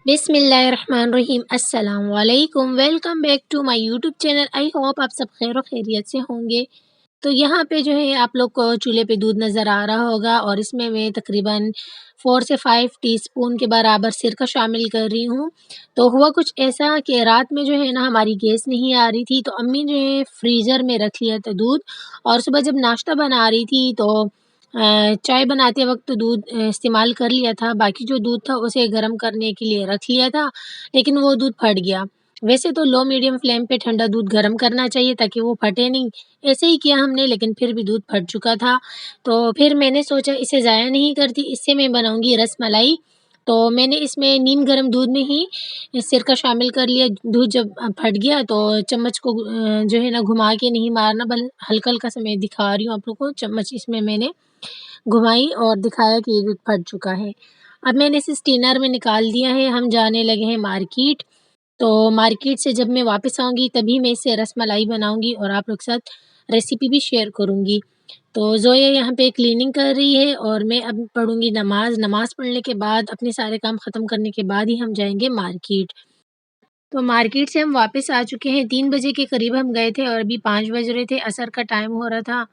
बिस्मिल्लाहिर्रहमानिर्रहीम अस्सलाम वालेकुम। Welcome back to my YouTube channel. I hope आप सब खैर व खैरियत से होंगे। तो यहाँ पे जो है आप लोग को चूल्हे पे दूध नज़र आ रहा होगा और इसमें मैं तकरीबन 4 से 5 टीस्पून के बराबर सिरका शामिल कर रही हूँ। तो हुआ कुछ ऐसा कि रात में जो है ना हमारी गैस नहीं आ रही थी, तो अम्मी ने फ्रीज़र में रख लिया था दूध और सुबह जब नाश्ता बना रही थी तो चाय बनाते वक़्त तो दूध इस्तेमाल कर लिया था, बाकी जो दूध था उसे गरम करने के लिए रख लिया था, लेकिन वो दूध फट गया। वैसे तो लो मीडियम फ्लेम पे ठंडा दूध गरम करना चाहिए ताकि वो फटे नहीं, ऐसे ही किया हमने, लेकिन फिर भी दूध फट चुका था। तो फिर मैंने सोचा इसे ज़ाया नहीं करती, इससे मैं बनाऊँगी रसमलाई। तो मैंने इसमें नीम गर्म दूध में ही सिरका शामिल कर लिया। दूध जब फट गया तो चम्मच को जो है ना घुमा के नहीं मारना, बल हल्का-हल्का सा मैं दिखा रही हूँ आप लोगों को, चम्मच इसमें मैंने घुमाई और दिखाया कि ये दूध फट चुका है। अब मैंने इसे स्टेनर में निकाल दिया है, हम जाने लगे हैं मार्केट। तो मार्केट से जब मैं वापस आऊँगी तभी मैं इससे रसमलाई बनाऊँगी और आप लोग के साथ रेसिपी भी शेयर करूँगी। तो ज़ोया यहाँ पे क्लीनिंग कर रही है और मैं अब पढ़ूँगी नमाज़। नमाज़ पढ़ने के बाद अपने सारे काम ख़त्म करने के बाद ही हम जाएँगे मार्केट। तो मार्केट से हम वापस आ चुके हैं, 3 बजे के करीब हम गए थे और अभी 5 बज रहे थे, असर का टाइम हो रहा था।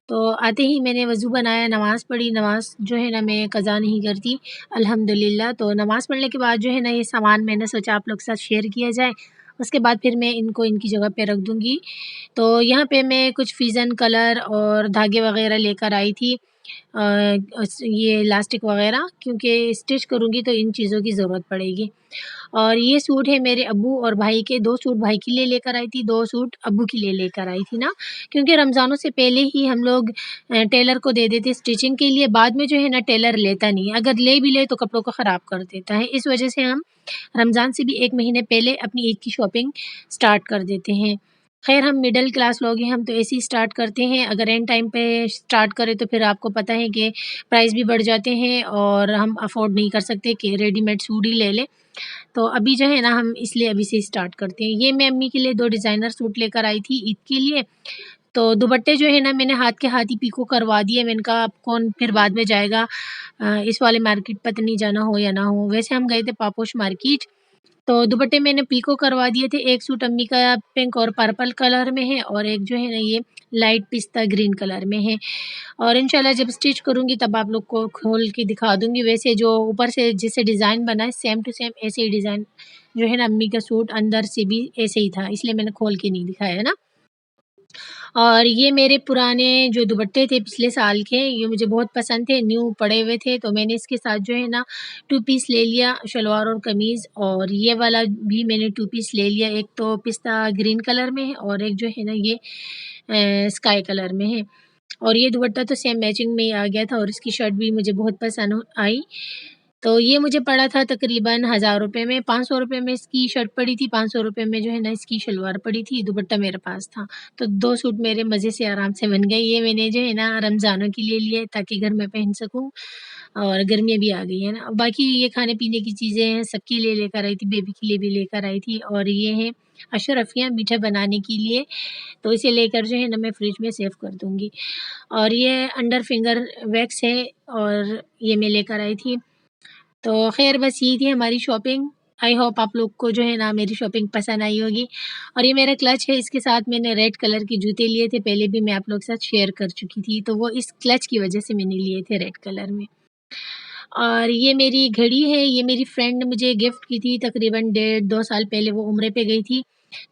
तो आते ही मैंने वज़ू बनाया, नमाज़ पढ़ी। नमाज़ जो है ना मैं कज़ा नहीं करती, अल्हम्दुलिल्लाह। तो नमाज़ पढ़ने के बाद जो है ना ये सामान मैंने सोचा आप लोग के साथ शेयर किया जाए। उसके बाद फिर मैं इनको इनकी जगह पे रख दूँगी। तो यहाँ पे मैं कुछ फिज़न कलर और धागे वग़ैरह लेकर आई थी। ये इलास्टिक वग़ैरह, क्योंकि स्टिच करूँगी तो इन चीज़ों की ज़रूरत पड़ेगी। और ये सूट है मेरे अब्बू और भाई के, 2 सूट भाई के लिए लेकर आई थी, 2 सूट अब्बू के लिए लेकर आई थी ना, क्योंकि रमज़ानों से पहले ही हम लोग टेलर को दे देते स्टिचिंग के लिए, बाद में जो है ना टेलर लेता नहीं है, अगर ले भी ले तो कपड़ों को ख़राब कर देता है। इस वजह से हम रमज़ान से भी 1 महीने पहले अपनी ईद की शॉपिंग स्टार्ट कर देते हैं। ख़ैर हम मिडल क्लास लोग हैं, हम तो ऐसे ही स्टार्ट करते हैं, अगर एंड टाइम पे स्टार्ट करें तो फिर आपको पता है कि प्राइस भी बढ़ जाते हैं और हम अफ़ोर्ड नहीं कर सकते कि रेडीमेड सूट ही ले लें। तो अभी जो है ना हम इसलिए अभी से स्टार्ट करते हैं। ये मैं अम्मी के लिए 2 डिज़ाइनर सूट लेकर आई थी ईद के लिए। तो दुपट्टे जो है ना मैंने हाथ के हाथ ही पीको करवा दिए। मैंने कहा अब कौन फिर बाद में जाएगा इस वाले मार्केट, पता नहीं जाना हो या ना हो। वैसे हम गए थे पापोश मार्केट। तो दुपट्टे मैंने पीको करवा दिए थे। एक सूट अम्मी का पिंक और पर्पल कलर में है और एक जो है ना ये लाइट पिस्ता ग्रीन कलर में है। और इंशाल्लाह जब स्टिच करूँगी तब आप लोग को खोल के दिखा दूँगी। वैसे जो ऊपर से जैसे डिज़ाइन बना है सेम टू सेम ऐसे ही डिज़ाइन जो है ना अम्मी का सूट अंदर से भी ऐसे ही था, इसलिए मैंने खोल के नहीं दिखाया है ना। और ये मेरे पुराने जो दुपट्टे थे पिछले साल के, ये मुझे बहुत पसंद थे, न्यू पड़े हुए थे, तो मैंने इसके साथ जो है ना 2 पीस ले लिया, शलवार और कमीज़। और ये वाला भी मैंने 2 पीस ले लिया, एक तो पिस्ता ग्रीन कलर में है और एक जो है ना ये स्काई कलर में है। और ये दुपट्टा तो सेम मैचिंग में ही आ गया था और इसकी शर्ट भी मुझे बहुत पसंद आई। तो ये मुझे पड़ा था तकरीबन ₹1000 में, ₹500 में इसकी शर्ट पड़ी थी, ₹500 में जो है ना इसकी शलवार पड़ी थी, दुपट्टा मेरे पास था। तो 2 सूट मेरे मज़े से आराम से बन गए। ये मैंने जो है ना रमज़ानों के लिए लिए ताकि घर में पहन सकूँ और गर्मियाँ भी आ गई हैं ना। बाकी ये खाने-पीने की चीज़ें हैं, सबके लिए लेकर आई थी, बेबी के लिए भी लेकर आई थी। और ये हैं अशरफियाँ मीठा बनाने के लिए, तो इसे लेकर जो है ना मैं फ्रिज में सेव कर दूँगी। और ये अंडर फिंगर वैक्स है और ये मैं लेकर आई थी। तो ख़ैर बस यही थी हमारी शॉपिंग। आई होप आप लोग को जो है ना मेरी शॉपिंग पसंद आई होगी। और ये मेरा क्लच है, इसके साथ मैंने रेड कलर के जूते लिए थे, पहले भी मैं आप लोग के साथ शेयर कर चुकी थी, तो वो इस क्लच की वजह से मैंने लिए थे रेड कलर में। और ये मेरी घड़ी है, ये मेरी फ्रेंड ने मुझे गिफ्ट की थी तकरीबन डेढ़ 2 साल पहले, वो उम्रे पे गई थी।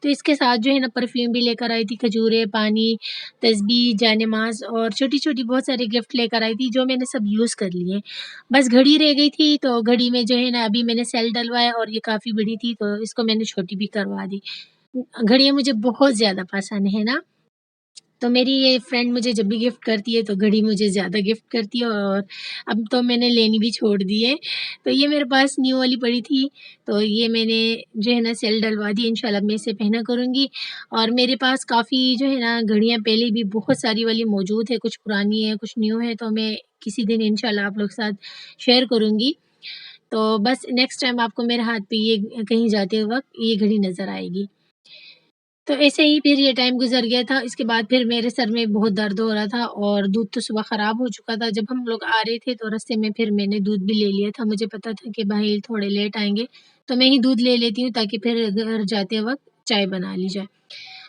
तो इसके साथ जो है ना परफ्यूम भी लेकर आई थी, खजूरें, पानी, तस्बीह, जानेमाज़ और छोटी-छोटी बहुत सारे गिफ्ट लेकर आई थी, जो मैंने सब यूज़ कर लिए। बस घड़ी रह गई थी, तो घड़ी में जो है ना अभी मैंने सेल डलवाया और ये काफ़ी बड़ी थी, तो इसको मैंने छोटी भी करवा दी। घड़ियाँ मुझे बहुत ज़्यादा पसंद है ना। तो मेरी ये फ्रेंड मुझे जब भी गिफ्ट करती है तो घड़ी मुझे ज़्यादा गिफ्ट करती है और अब तो मैंने लेनी भी छोड़ दी है। तो ये मेरे पास न्यू वाली पड़ी थी, तो ये मैंने जो है ना सेल डलवा दी, इंशाल्लाह मैं इसे पहना करूँगी। और मेरे पास काफ़ी जो है ना घड़ियाँ पहले भी बहुत सारी वाली मौजूद है, कुछ पुरानी है, कुछ न्यू है, तो मैं किसी दिन इंशाल्लाह आप लोग के साथ शेयर करूँगी। तो बस नेक्स्ट टाइम आपको मेरे हाथ पे ये कहीं जाते वक़्त ये घड़ी नज़र आएगी। तो ऐसे ही फिर ये टाइम गुज़र गया था, इसके बाद फिर मेरे सर में बहुत दर्द हो रहा था और दूध तो सुबह ख़राब हो चुका था। जब हम लोग आ रहे थे तो रास्ते में फिर मैंने दूध भी ले लिया था। मुझे पता था कि भाई थोड़े लेट आएँगे, तो मैं ही दूध ले लेती हूँ ताकि फिर घर जाते वक़्त चाय बना ली जाए।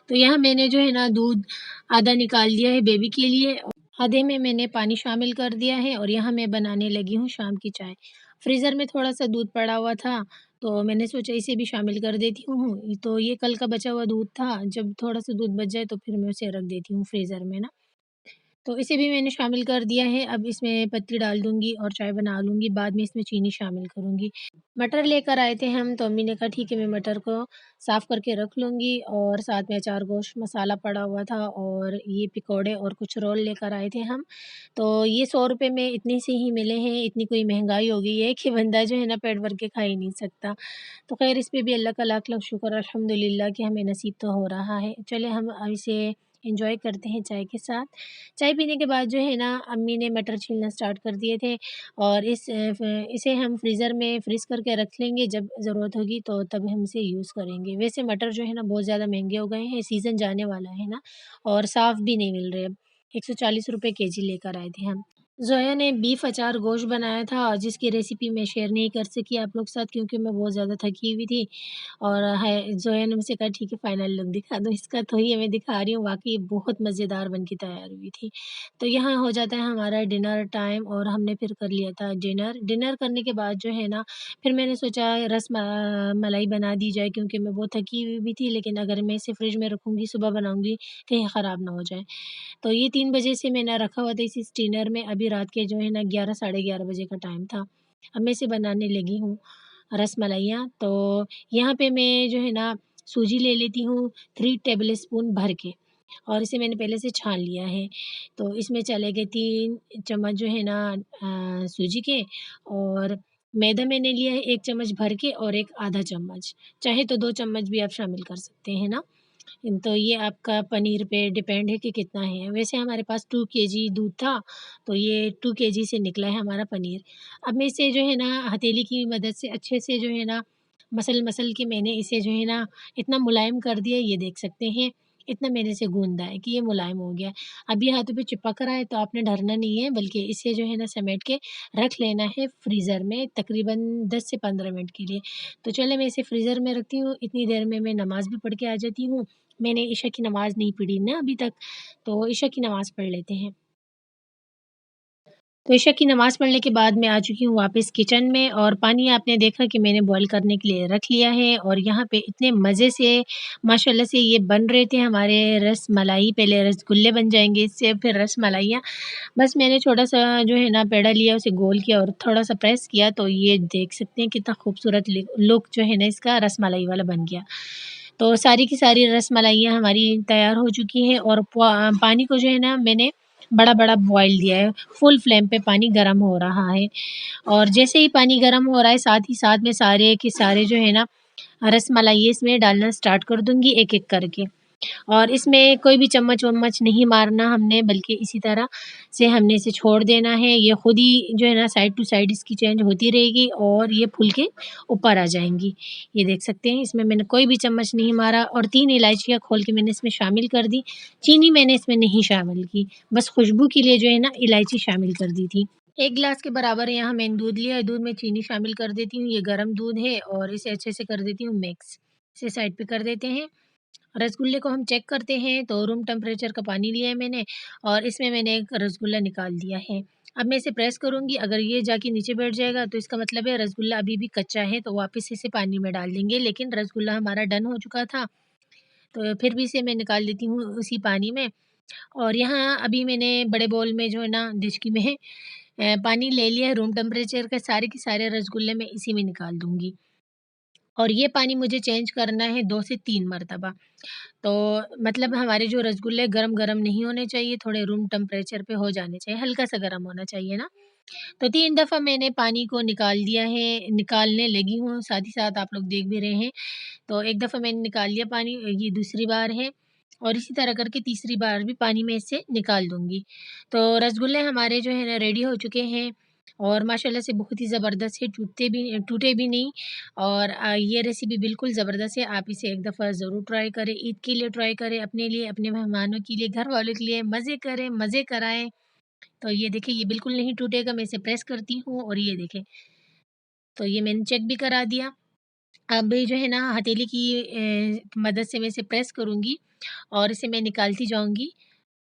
तो यहाँ मैंने जो है ना दूध आधा निकाल लिया है बेबी के लिए, आधे में मैंने पानी शामिल कर दिया है और यहाँ मैं बनाने लगी हूँ शाम की चाय। फ्रीज़र में थोड़ा-सा दूध पड़ा हुआ था, तो मैंने सोचा इसे भी शामिल कर देती हूँ। तो ये कल का बचा हुआ दूध था, जब थोड़ा-सा दूध बच जाए तो फिर मैं उसे रख देती हूँ फ्रीज़र में ना। तो इसे भी मैंने शामिल कर दिया है, अब इसमें पत्ती डाल दूँगी और चाय बना लूँगी, बाद में इसमें चीनी शामिल करूँगी। मटर लेकर आए थे हम, तो अम्मी ने कहा ठीक है मैं मटर को साफ़ करके रख लूँगी और साथ में अचार गोश्त मसाला पड़ा हुआ था और ये पकौड़े और कुछ रोल लेकर आए थे हम। तो ये ₹100 में इतने से ही मिले हैं, इतनी कोई महँगाई हो गई है कि बंदा जो है ना पेट भर के खा ही नहीं सकता। तो ख़ैर इस पे भी अल्लाह का लाख-लाख शुक्र अल्हम्दुलिल्लाह कि हमें नसीब तो हो रहा है। चलें हम अब इसे एन्जॉय करते हैं चाय के साथ। चाय पीने के बाद जो है ना अम्मी ने मटर छीलना स्टार्ट कर दिए थे और इसे हम फ्रीज़र में फ्रीज़ करके रख लेंगे, जब ज़रूरत होगी तो तब हम इसे यूज़ करेंगे। वैसे मटर जो है ना बहुत ज़्यादा महँगे हो गए हैं, सीज़न जाने वाला है ना और साफ़ भी नहीं मिल रहे अब। ₹140 केजी लेकर आए थे हम। ज़ोया ने बीफ अचार गोश्त बनाया था, जिसकी रेसिपी मैं शेयर नहीं कर सकी आप लोग के साथ क्योंकि मैं बहुत ज़्यादा थकी हुई थी और है ज़ोया ने मुझसे कहा ठीक है फाइनल लुक दिखा दो इसका, तो ये मैं दिखा रही हूँ, वाक़ई बहुत मज़ेदार बन के तैयार हुई थी। तो यहाँ हो जाता है हमारा डिनर टाइम और हमने फिर कर लिया था डिनर। डिनर करने के बाद जो है ना फिर मैंने सोचा मलाई बना दी जाए क्योंकि मैं बहुत थकी हुई भी थी, लेकिन अगर मैं इसे फ्रिज में रखूँगी सुबह बनाऊँगी कहीं ख़राब ना हो जाए। तो ये 3 बजे से मैंने रखा हुआ था इस स्टीनर में, अभी रात के जो है ना 11 साढ़े 11 बजे का टाइम था। अब मैं इसे बनाने लगी हूँ रसमलाइयाँ। तो यहाँ पे मैं जो है ना सूजी ले लेती हूँ 3 टेबल स्पून भर के और इसे मैंने पहले से छान लिया है। तो इसमें चले गए 3 चम्मच जो है ना सूजी के और मैदा मैंने लिया है 1 चम्मच भर के और 1 आधा चम्मच, चाहे तो 2 चम्मच भी आप शामिल कर सकते हैं ना। तो ये आपका पनीर पे डिपेंड है कि कितना है। वैसे हमारे पास 2 केजी दूध था, तो ये 2 केजी से निकला है हमारा पनीर। अब मैं इसे जो है ना हथेली की मदद से अच्छे से जो है ना मसल-मसल के मैंने इसे जो है ना इतना मुलायम कर दिया, ये देख सकते हैं। इतना मैंने इसे गूँधा है कि ये मुलायम हो गया। अब ये हाथों पे चिपक रहा है तो आपने डरना नहीं है, बल्कि इसे जो है ना समेट के रख लेना है फ्रीज़र में तकरीबन 10 से 15 मिनट के लिए। तो चलिए मैं इसे फ्रीज़र में रखती हूँ, इतनी देर में मैं नमाज़ भी पढ़ के आ जाती हूँ। मैंने इशा की नमाज़ नहीं पढ़ी ना अभी तक, तो इशा की नमाज़ पढ़ लेते हैं। तो इशा की नमाज़ पढ़ने के बाद मैं आ चुकी हूँ वापस किचन में और पानी आपने देखा कि मैंने बॉयल करने के लिए रख लिया है और यहाँ पे इतने मज़े से माशाल्लाह से ये बन रहे थे हमारे रसमलाई, पहले रसगुल्ले बन जाएँगे इससे फिर रसमलाइयाँ। बस मैंने छोटा-सा जो है ना पेड़ा लिया, उसे गोल किया और थोड़ा-सा प्रेस किया तो ये देख सकते हैं कितना खूबसूरत लुक जो है ना इसका रसमलाई वाला बन गया। तो सारी की सारी रसमलाइयाँ हमारी तैयार हो चुकी हैं और पानी को जो है ना मैंने बड़ा-बड़ा बॉयल दिया है, फुल फ्लेम पे पानी गरम हो रहा है और जैसे ही पानी गरम हो रहा है साथ ही साथ मैं सारे के सारे जो है ना रसमलाई इसमें डालना स्टार्ट कर दूँगी एक-एक करके। और इसमें कोई भी चम्मच-वम्मच नहीं मारना हमने, बल्कि इसी तरह से हमने इसे छोड़ देना है। ये खुद ही जो है ना साइड टू साइड इसकी चेंज होती रहेगी और ये फूल के ऊपर आ जाएँगी। ये देख सकते हैं इसमें मैंने कोई भी चम्मच नहीं मारा और 3 इलायचियाँ खोल के मैंने इसमें शामिल कर दी। चीनी मैंने इसमें नहीं शामिल की, बस खुशबू के लिए जो है ना इलायची शामिल कर दी थी। 1 ग्लास के बराबर यहाँ मैंने दूध लिया है, दूध में चीनी शामिल कर देती हूँ। ये गरम दूध है और इसे अच्छे से कर देती हूँ मिक्स। इसे साइड पे कर देते हैं। रसगुल्ले को हम चेक करते हैं तो रूम टेम्परेचर का पानी लिया है मैंने और इसमें मैंने एक रसगुल्ला निकाल दिया है। अब मैं इसे प्रेस करूँगी, अगर ये जाके नीचे बैठ जाएगा तो इसका मतलब है रसगुल्ला अभी भी कच्चा है, तो वापस इसे पानी में डाल देंगे। लेकिन रसगुल्ला हमारा डन हो चुका था, तो फिर भी इसे मैं निकाल देती हूँ उसी पानी में और यहाँ अभी मैंने बड़े बाउल में जो है ना डिचकी में पानी ले लिया है रूम टेम्परेचर का, सारे के सारे रसगुल्ले मैं इसी में निकाल दूँगी और ये पानी मुझे चेंज करना है 2 से 3 मरतबा। तो मतलब हमारे जो रसगुल्ले गरम-गरम नहीं होने चाहिए, थोड़े रूम टेम्परेचर पे हो जाने चाहिए, हल्का-सा गरम होना चाहिए ना। तो 3 दफ़ा मैंने पानी को निकाल दिया है, निकालने लगी हूँ, साथ ही साथ आप लोग देख भी रहे हैं। तो एक दफ़ा मैंने निकाल लिया पानी, ये दूसरी बार है और इसी तरह करके तीसरी बार भी पानी मैं इससे निकाल दूँगी। तो रसगुल्ले हमारे जो है ना रेडी हो चुके हैं और माशाल्लाह से बहुत ही ज़बरदस्त है, टूटे भी नहीं। और ये रेसिपी बिल्कुल ज़बरदस्त है, आप इसे एक दफ़ा ज़रूर ट्राई करें। ईद के लिए ट्राई करें, अपने लिए, अपने मेहमानों के लिए, घर वालों के लिए मज़े करें, मज़े कराएँ। तो ये देखिए, ये बिल्कुल नहीं टूटेगा। मैं इसे प्रेस करती हूँ और ये देखें, तो ये मैंने चेक भी करा दिया। अब जो है ना, हथेली की मदद से मैं इसे प्रेस करूँगी और इसे मैं निकालती जाऊँगी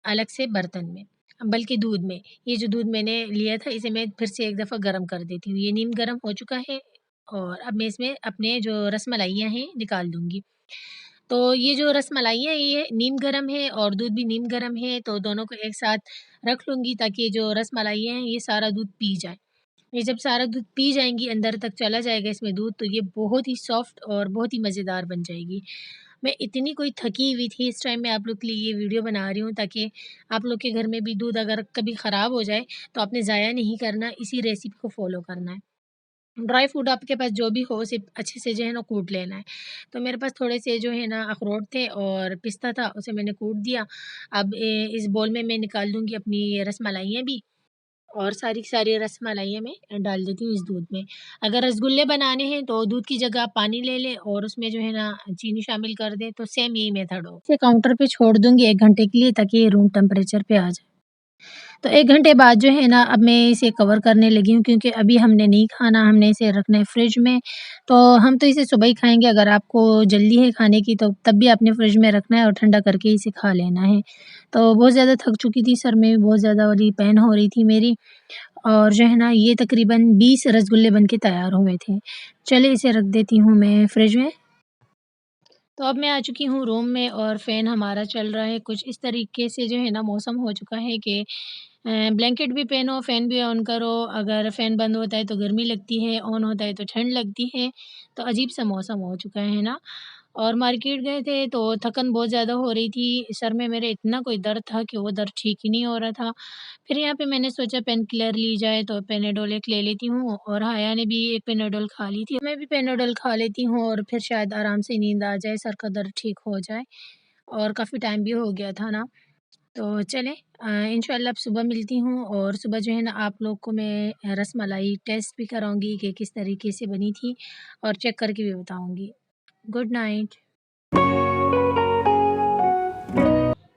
अलग से बर्तन में, बल्कि दूध में। ये जो दूध मैंने लिया था, इसे मैं फिर से एक दफ़ा गरम कर देती हूँ। ये नीम गरम हो चुका है और अब मैं इसमें अपने जो रसमलाइयाँ हैं निकाल दूँगी। तो ये जो रसमलाइयाँ हैं, ये नीम गरम है और दूध भी नीम गरम है, तो दोनों को एक साथ रख लूँगी ताकि ये जो रसमलाइयाँ हैं, ये सारा दूध पी जाए। ये जब सारा दूध पी जाएँगी, अंदर तक चला जाएगा इसमें दूध, तो ये बहुत ही सॉफ्ट और बहुत ही मज़ेदार बन जाएगी। मैं इतनी कोई थकी हुई थी, इस टाइम मैं आप लोग के लिए ये वीडियो बना रही हूँ ताकि आप लोग के घर में भी दूध अगर कभी ख़राब हो जाए, तो आपने ज़ाया नहीं करना, इसी रेसिपी को फ़ॉलो करना है। ड्राई फ्रूट आपके पास जो भी हो, उसे अच्छे से जो है ना कूट लेना है। तो मेरे पास थोड़े से जो है ना अखरोट थे और पिस्ता था, उसे मैंने कूट दिया। अब इस बोल में मैं निकाल दूँगी अपनी ये रसमलाइयाँ भी और सारी की सारी रसमलाइयाँ मैं डाल देती हूँ इस दूध में। अगर रसगुल्ले बनाने हैं तो दूध की जगह आप पानी ले लें और उसमें जो है ना चीनी शामिल कर दें, तो सेम यही मेथड हो। इसे काउंटर पे छोड़ दूँगी 1 घंटे के लिए ताकि ये रूम टेम्परेचर पे आ जाए। तो 1 घंटे बाद जो है ना, अब मैं इसे कवर करने लगी हूँ क्योंकि अभी हमने नहीं खाना, हमने इसे रखना है फ्रिज में। तो हम तो इसे सुबह ही खाएँगे, अगर आपको जल्दी है खाने की तो तब भी आपने फ्रिज में रखना है और ठंडा करके इसे खा लेना है। तो बहुत ज़्यादा थक चुकी थी, सर में भी बहुत ज़्यादा वाली पेन हो रही थी मेरी और जो है ना, ये तकरीबन 20 रसगुल्ले बन के तैयार हुए थे। चलिए इसे रख देती हूँ मैं फ्रिज में। तो अब मैं आ चुकी हूँ रूम में और फ़ैन हमारा चल रहा है। कुछ इस तरीके से जो है ना मौसम हो चुका है कि ब्लैंकेट भी पहनो, फ़ैन भी ऑन करो। अगर फ़ैन बंद होता है तो गर्मी लगती है, ऑन होता है तो ठंड लगती है। तो अजीब-सा मौसम हो चुका है ना। और मार्केट गए थे तो थकन बहुत ज़्यादा हो रही थी। सर में मेरे इतना कोई दर्द था कि वो दर्द ठीक ही नहीं हो रहा था। फिर यहाँ पे मैंने सोचा पेन किलर ली जाए, तो पेनाडोल एक ले लेती हूँ और हाया ने भी एक पेनाडोल खा ली थी। मैं भी पेनाडोल खा लेती हूँ और फिर शायद आराम से नींद आ जाए, सर का दर्द ठीक हो जाए और काफ़ी टाइम भी हो गया था ना। तो चलें, इंशाल्लाह अब सुबह मिलती हूँ और सुबह जो है ना आप लोग को मैं रसमलाई टेस्ट भी कराऊँगी कि किस तरीके से बनी थी और चेक करके भी बताऊँगी। Good night.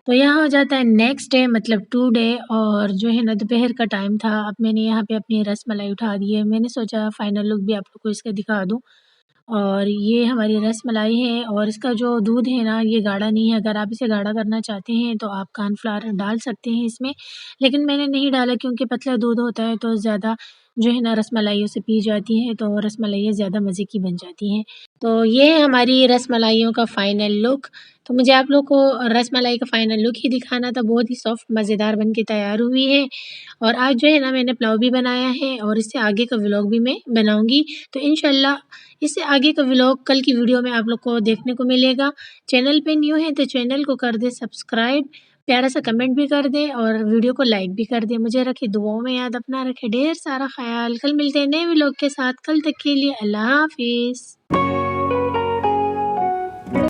तो यहाँ हो जाता है नेक्स्ट डे, मतलब 2 डे और जो है ना दोपहर का टाइम था। अब मैंने यहाँ पे अपनी रसमलाई उठा दी है। मैंने सोचा फाइनल लुक भी आप लोग को इसका दिखा दूँ। और ये हमारी रसमलाई है और इसका जो दूध है ना, ये गाढ़ा नहीं है। अगर आप इसे गाढ़ा करना चाहते हैं तो आप कॉर्नफ्लावर डाल सकते हैं इसमें, लेकिन मैंने नहीं डाला क्योंकि पतला दूध होता है तो ज़्यादा जो है ना रसमलाइयों से पी जाती हैं, तो रसमलाइयाँ ज़्यादा मज़े की बन जाती हैं। तो ये है हमारी रसमलाइयों का फ़ाइनल लुक। तो मुझे आप लोग को रसमलाई का फ़ाइनल लुक ही दिखाना था। बहुत ही सॉफ्ट मज़ेदार बन के तैयार हुई है और आज जो है ना मैंने पुलाव भी बनाया है और इससे आगे का व्लॉग भी मैं बनाऊँगी। तो इंशाल्लाह इससे आगे का व्लॉग कल की वीडियो में आप लोग को देखने को मिलेगा। चैनल पे न्यू हैं तो चैनल को कर दें सब्सक्राइब, प्यारा सा कमेंट भी कर दें और वीडियो को लाइक भी कर दें। मुझे रखें दुआओं में याद, अपना रखें ढेर सारा ख़याल। कल मिलते हैं नए व्लॉग के साथ, कल तक के लिए अल्लाह हाफ़िज़।